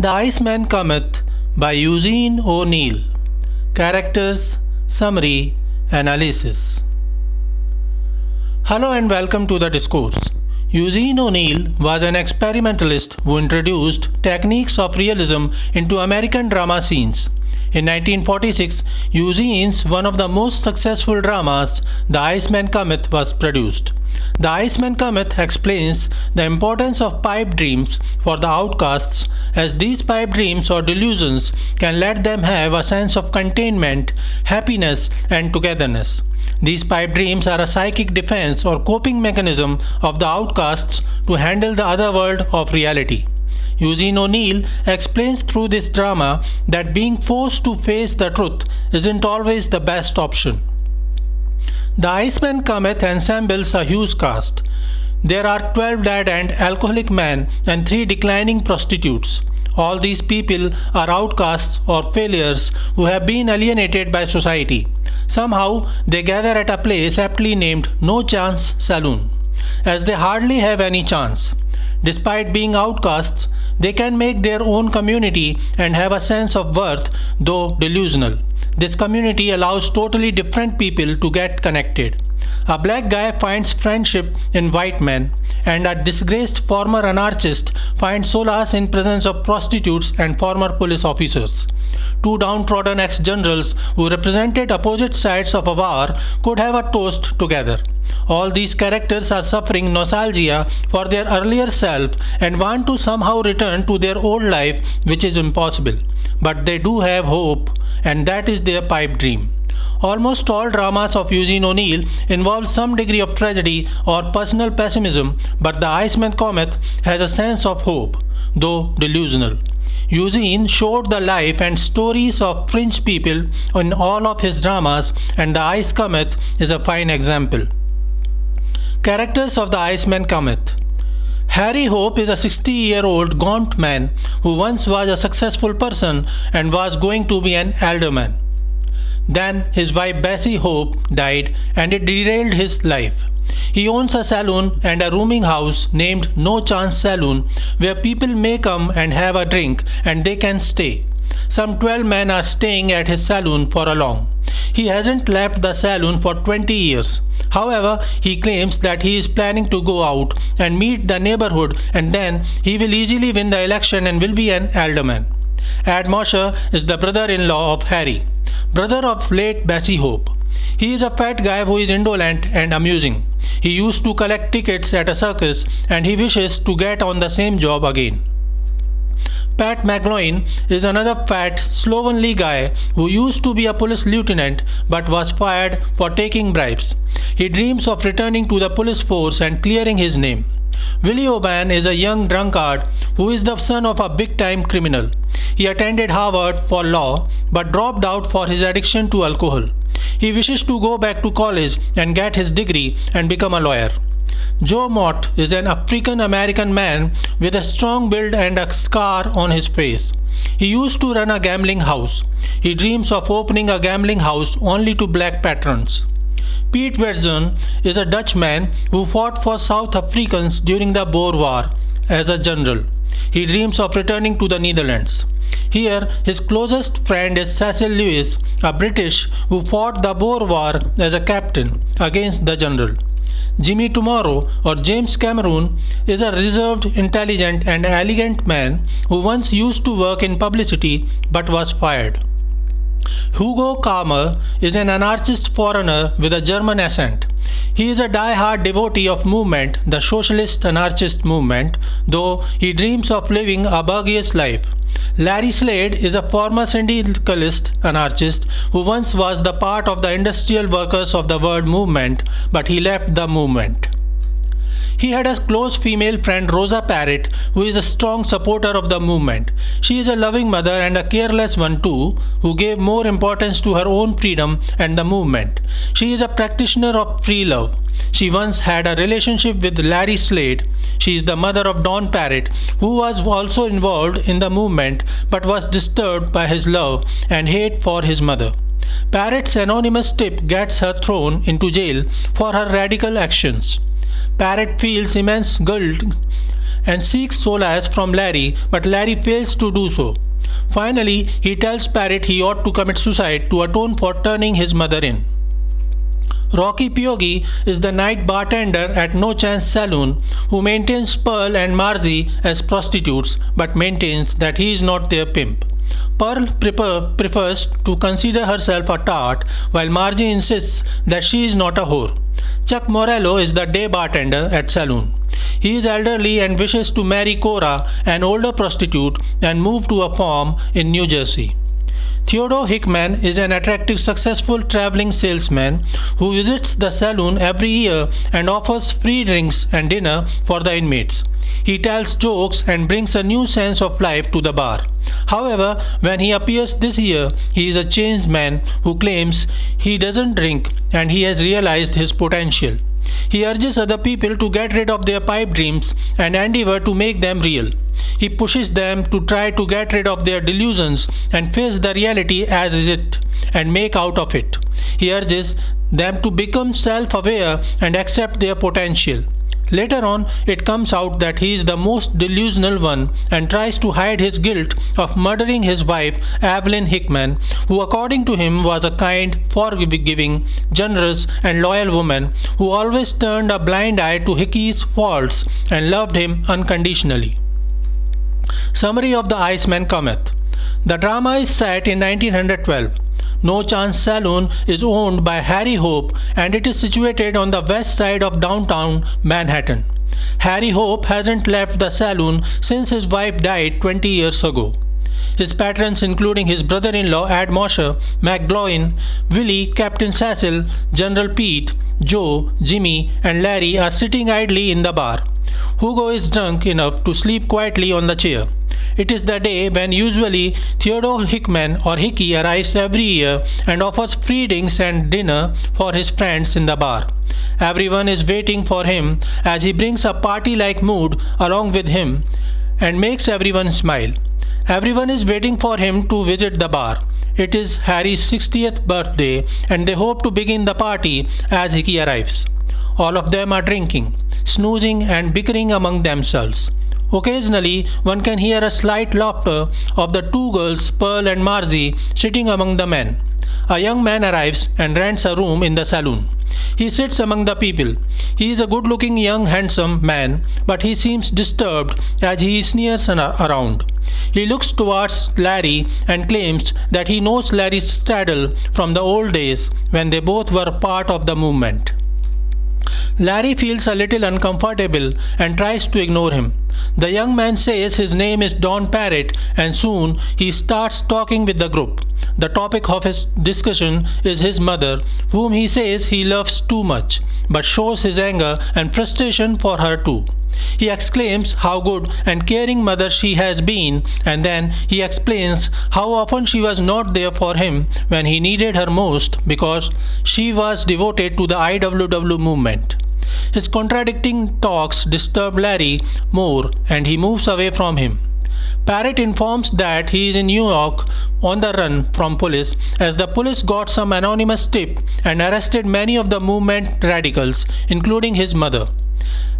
The Iceman Cometh by Eugene O'Neill. Characters, Summary, Analysis. Hello and welcome to the discourse. Eugene O'Neill was an experimentalist who introduced techniques of realism into American drama scenes. In 1946, Eugene's one of the most successful dramas, The Iceman Cometh, was produced. The Iceman Cometh explains the importance of pipe dreams for the outcasts, as these pipe dreams or delusions can let them have a sense of containment, happiness, and togetherness. These pipe dreams are a psychic defense or coping mechanism of the outcasts to handle the other world of reality. Eugene O'Neill explains through this drama that being forced to face the truth isn't always the best option. The Iceman Cometh ensembles a huge cast. There are 12 dead and alcoholic men and 3 declining prostitutes. All these people are outcasts or failures who have been alienated by society. Somehow they gather at a place aptly named No-Chance Saloon, as they hardly have any chance. Despite being outcasts, they can make their own community and have a sense of worth, though delusional. This community allows totally different people to get connected. A black guy finds friendship in white men, and a disgraced former anarchist finds solace in presence of prostitutes and former police officers. 2 downtrodden ex-generals who represented opposite sides of a war could have a toast together. All these characters are suffering nostalgia for their earlier self and want to somehow return to their old life, which is impossible. But they do have hope, and that is their pipe dream. Almost all dramas of Eugene O'Neill involve some degree of tragedy or personal pessimism, but The Iceman Cometh has a sense of hope, though delusional. Eugene showed the life and stories of fringe people in all of his dramas, and The Ice Cometh is a fine example. Characters of The Iceman Cometh. Harry Hope is a 60-year-old gaunt man who once was a successful person and was going to be an alderman. Then his wife Bessie Hope died and it derailed his life. He owns a saloon and a rooming house named No-Chance Saloon, where people may come and have a drink and they can stay. Some 12 men are staying at his saloon for a long. He hasn't left the saloon for 20 years. However, he claims that he is planning to go out and meet the neighborhood, and then he will easily win the election and will be an alderman. Ed Mosher is the brother-in-law of Harry, brother of late Bessie Hope. He is a fat guy who is indolent and amusing. He used to collect tickets at a circus and he wishes to get on the same job again. Pat McGloin is another fat, slovenly guy who used to be a police lieutenant but was fired for taking bribes. He dreams of returning to the police force and clearing his name. Willie O'Ban is a young drunkard who is the son of a big-time criminal. He attended Harvard for law but dropped out for his addiction to alcohol. He wishes to go back to college and get his degree and become a lawyer. Joe Mott is an African-American man with a strong build and a scar on his face. He used to run a gambling house. He dreams of opening a gambling house only to black patrons. Piet Wetzel is a Dutchman who fought for South Africans during the Boer War as a general. He dreams of returning to the Netherlands. Here, his closest friend is Cecil Lewis, a British who fought the Boer War as a captain against the general. Jimmy Tomorrow, or James Cameron, is a reserved, intelligent and elegant man who once used to work in publicity but was fired. Hugo Kammer is an anarchist foreigner with a German accent. He is a die-hard devotee of movement, the socialist anarchist movement, though he dreams of living a bourgeois life. Larry Slade is a former syndicalist anarchist who once was the part of the industrial workers of the world movement, but he left the movement. He had a close female friend, Rosa Parritt, who is a strong supporter of the movement. She is a loving mother and a careless one too, who gave more importance to her own freedom and the movement. She is a practitioner of free love. She once had a relationship with Larry Slade. She is the mother of Don Parritt, who was also involved in the movement but was disturbed by his love and hate for his mother. Parritt's anonymous tip gets her thrown into jail for her radical actions. Parritt feels immense guilt and seeks solace from Larry, but Larry fails to do so. Finally, he tells Parritt he ought to commit suicide to atone for turning his mother in. Rocky Pyogi is the night bartender at No-Chance Saloon who maintains Pearl and Margie as prostitutes but maintains that he is not their pimp. Pearl prefers to consider herself a tart while Margie insists that she is not a whore. Chuck Morello is the day bartender at Saloon. He is elderly and wishes to marry Cora, an older prostitute, and move to a farm in New Jersey. Theodore Hickman is an attractive, successful traveling salesman who visits the saloon every year and offers free drinks and dinner for the inmates. He tells jokes and brings a new sense of life to the bar. However, when he appears this year, he is a changed man who claims he doesn't drink and he has realized his potential. He urges other people to get rid of their pipe dreams and endeavor to make them real. He pushes them to try to get rid of their delusions and face the reality as is it and make out of it. He urges them to become self-aware and accept their potential. Later on, it comes out that he is the most delusional one and tries to hide his guilt of murdering his wife, Evelyn Hickman, who according to him was a kind, forgiving, generous and loyal woman who always turned a blind eye to Hickey's faults and loved him unconditionally. Summary of the Iceman Cometh. The drama is set in 1912. No-Chance Saloon is owned by Harry Hope and it is situated on the west side of downtown Manhattan. Harry Hope hasn't left the saloon since his wife died 20 years ago. His patrons including his brother-in-law Ed Mosher, McGloin, Willie, Captain Cecil, General Pete, Joe, Jimmy and Larry are sitting idly in the bar. Hugo is drunk enough to sleep quietly on the chair. It is the day when usually Theodore Hickman or Hickey arrives every year and offers free drinks and dinner for his friends in the bar. Everyone is waiting for him as he brings a party-like mood along with him and makes everyone smile. Everyone is waiting for him to visit the bar. It is Harry's 60th birthday and they hope to begin the party as Hickey arrives. All of them are drinking, snoozing and bickering among themselves. Occasionally, one can hear a slight laughter of the two girls, Pearl and Margie, sitting among the men. A young man arrives and rents a room in the saloon. He sits among the people. He is a good-looking young handsome man, but he seems disturbed as he sneers around. He looks towards Larry and claims that he knows Larry Straddle from the old days when they both were part of the movement. Larry feels a little uncomfortable and tries to ignore him. The young man says his name is Don Parritt and soon he starts talking with the group. The topic of his discussion is his mother, whom he says he loves too much, but shows his anger and frustration for her too. He exclaims how good and caring mother she has been and then he explains how often she was not there for him when he needed her most because she was devoted to the IWW movement. His contradicting talks disturb Larry more and he moves away from him. Parritt informs that he is in New York on the run from police as the police got some anonymous tip and arrested many of the movement radicals, including his mother.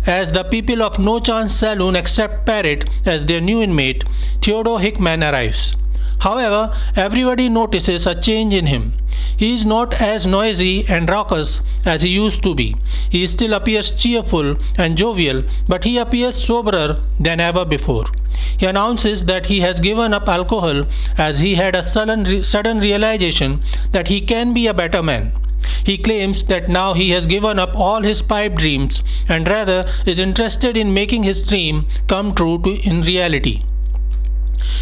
As the people of No-Chance Saloon accept Parritt as their new inmate, Theodore Hickman arrives. However, everybody notices a change in him. He is not as noisy and raucous as he used to be. He still appears cheerful and jovial, but he appears soberer than ever before. He announces that he has given up alcohol as he had a sudden realization that he can be a better man. He claims that now he has given up all his pipe dreams and rather is interested in making his dream come true in reality.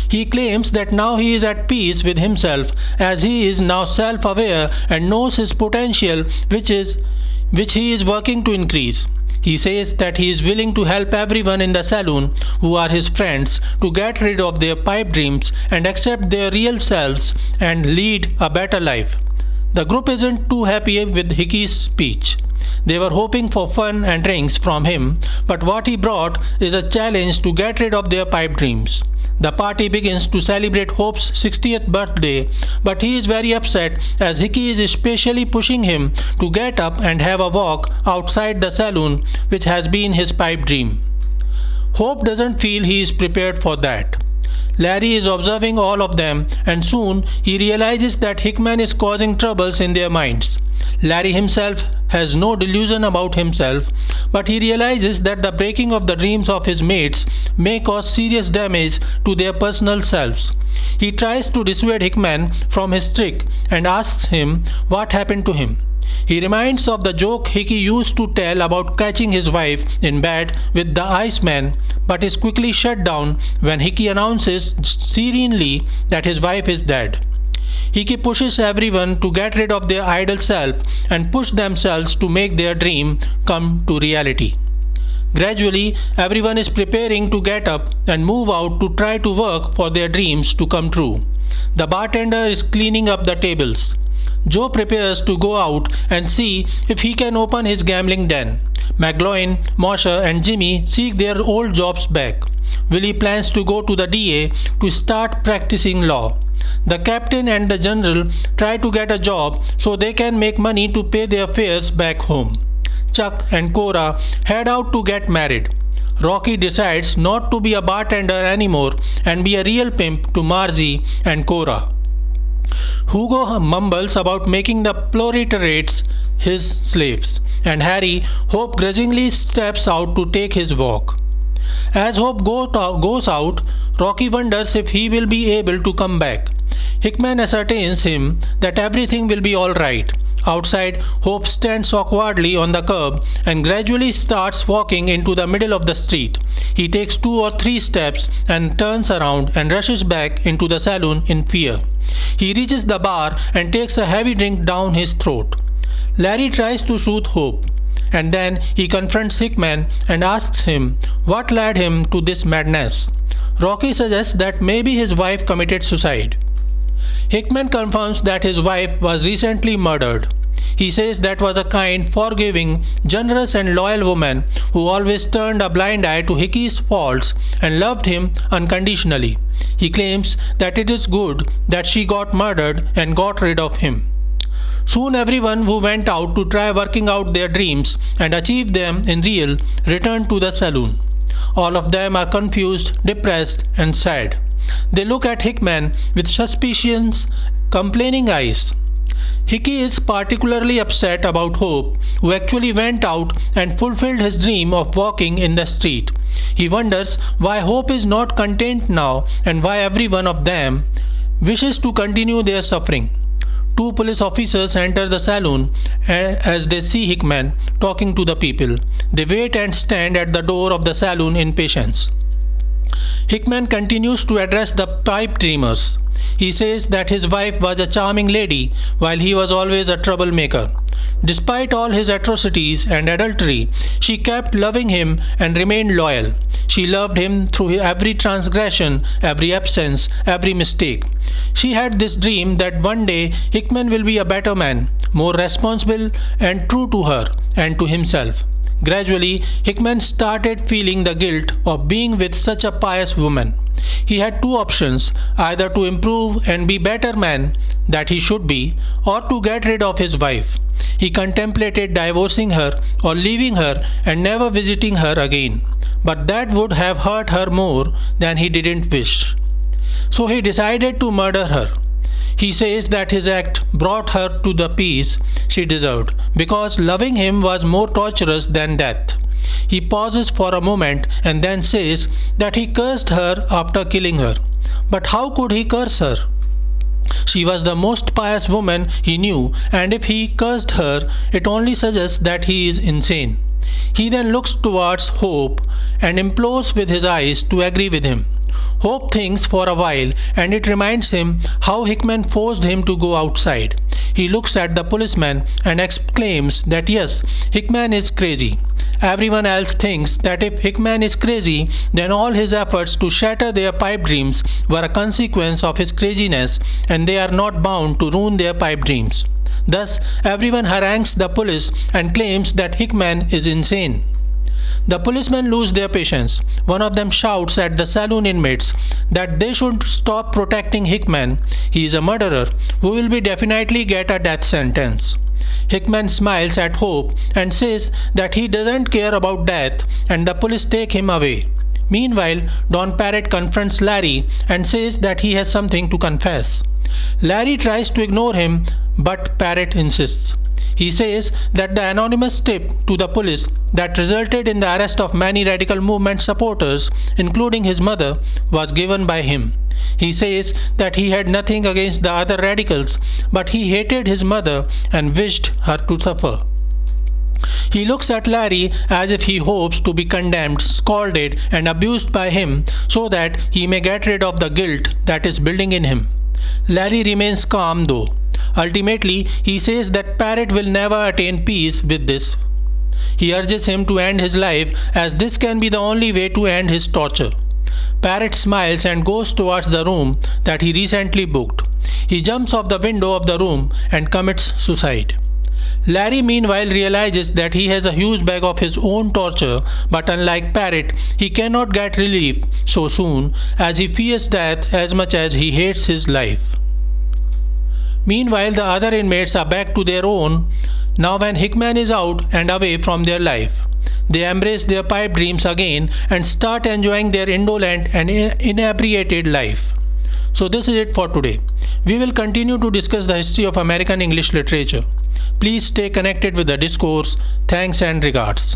He claims that now he is at peace with himself as he is now self-aware and knows his potential which he is working to increase. He says that he is willing to help everyone in the saloon who are his friends to get rid of their pipe dreams and accept their real selves and lead a better life. The group isn't too happy with Hickey's speech. They were hoping for fun and drinks from him, but what he brought is a challenge to get rid of their pipe dreams. The party begins to celebrate Hope's 60th birthday, but he is very upset as Hickey is especially pushing him to get up and have a walk outside the saloon, which has been his pipe dream. Hope doesn't feel he is prepared for that. Larry is observing all of them, and soon he realizes that Hickman is causing troubles in their minds. Larry himself has no delusion about himself, but he realizes that the breaking of the dreams of his mates may cause serious damage to their personal selves. He tries to dissuade Hickman from his trick and asks him what happened to him. He reminds of the joke Hickey used to tell about catching his wife in bed with the Iceman, but is quickly shut down when Hickey announces serenely that his wife is dead. Hickey pushes everyone to get rid of their idle self and push themselves to make their dream come to reality. Gradually, everyone is preparing to get up and move out to try to work for their dreams to come true. The bartender is cleaning up the tables. Joe prepares to go out and see if he can open his gambling den. McGloin, Mosher and Jimmy seek their old jobs back. Willie plans to go to the DA to start practicing law. The captain and the general try to get a job so they can make money to pay their fares back home. Chuck and Cora head out to get married. Rocky decides not to be a bartender anymore and be a real pimp to Margie and Cora. Hugo mumbles about making the proletariats his slaves, and Harry, Hope grudgingly steps out to take his walk. As Hope goes out, Rocky wonders if he will be able to come back. Hickman ascertains him that everything will be all right. Outside, Hope stands awkwardly on the curb and gradually starts walking into the middle of the street. He takes 2 or 3 steps and turns around and rushes back into the saloon in fear. He reaches the bar and takes a heavy drink down his throat. Larry tries to soothe Hope, and then he confronts Hickman and asks him what led him to this madness. Rocky suggests that maybe his wife committed suicide. Hickman confirms that his wife was recently murdered. He says that was a kind, forgiving, generous and loyal woman who always turned a blind eye to Hickey's faults and loved him unconditionally. He claims that it is good that she got murdered and got rid of him. Soon everyone who went out to try working out their dreams and achieve them in real returned to the saloon. All of them are confused, depressed and sad. They look at Hickman with suspicious, complaining eyes. Hickey is particularly upset about Hope, who actually went out and fulfilled his dream of walking in the street. He wonders why Hope is not content now and why every one of them wishes to continue their suffering. 2 police officers enter the saloon as they see Hickman talking to the people. They wait and stand at the door of the saloon in patience. Hickman continues to address the pipe dreamers. He says that his wife was a charming lady while he was always a troublemaker. Despite all his atrocities and adultery, she kept loving him and remained loyal. She loved him through every transgression, every absence, every mistake. She had this dream that one day Hickman will be a better man, more responsible and true to her and to himself. Gradually, Hickman started feeling the guilt of being with such a pious woman. He had 2 options, either to improve and be better man that he should be, or to get rid of his wife. He contemplated divorcing her or leaving her and never visiting her again, but that would have hurt her more than he didn't wish. So he decided to murder her. He says that his act brought her to the peace she deserved, because loving him was more torturous than death. He pauses for a moment and then says that he cursed her after killing her. But how could he curse her? She was the most pious woman he knew, and if he cursed her, it only suggests that he is insane. He then looks towards Hope and implores with his eyes to agree with him. Hope thinks for a while, and it reminds him how Hickman forced him to go outside. He looks at the policeman and exclaims that yes, Hickman is crazy. Everyone else thinks that if Hickman is crazy, then all his efforts to shatter their pipe dreams were a consequence of his craziness, and they are not bound to ruin their pipe dreams. Thus, everyone harangues the police and claims that Hickman is insane. The policemen lose their patience. One of them shouts at the saloon inmates that they should stop protecting Hickman. He is a murderer who will be definitely get a death sentence. Hickman smiles at Hope and says that he doesn't care about death, and the police take him away. Meanwhile, Don Parritt confronts Larry and says that he has something to confess. Larry tries to ignore him, but Parritt insists. He says that the anonymous tip to the police that resulted in the arrest of many radical movement supporters, including his mother, was given by him. He says that he had nothing against the other radicals, but he hated his mother and wished her to suffer. He looks at Larry as if he hopes to be condemned, scalded, and abused by him so that he may get rid of the guilt that is building in him. Larry remains calm though. Ultimately, he says that Parritt will never attain peace with this. He urges him to end his life as this can be the only way to end his torture. Parritt smiles and goes towards the room that he recently booked. He jumps off the window of the room and commits suicide. Larry meanwhile realizes that he has a huge bag of his own torture, but unlike Parritt, he cannot get relief so soon as he fears death as much as he hates his life. Meanwhile, the other inmates are back to their own now when Hickman is out and away from their life. They embrace their pipe dreams again and start enjoying their indolent and inebriated life. So this is it for today. We will continue to discuss the history of American English literature. Please stay connected with the discourse. Thanks and regards.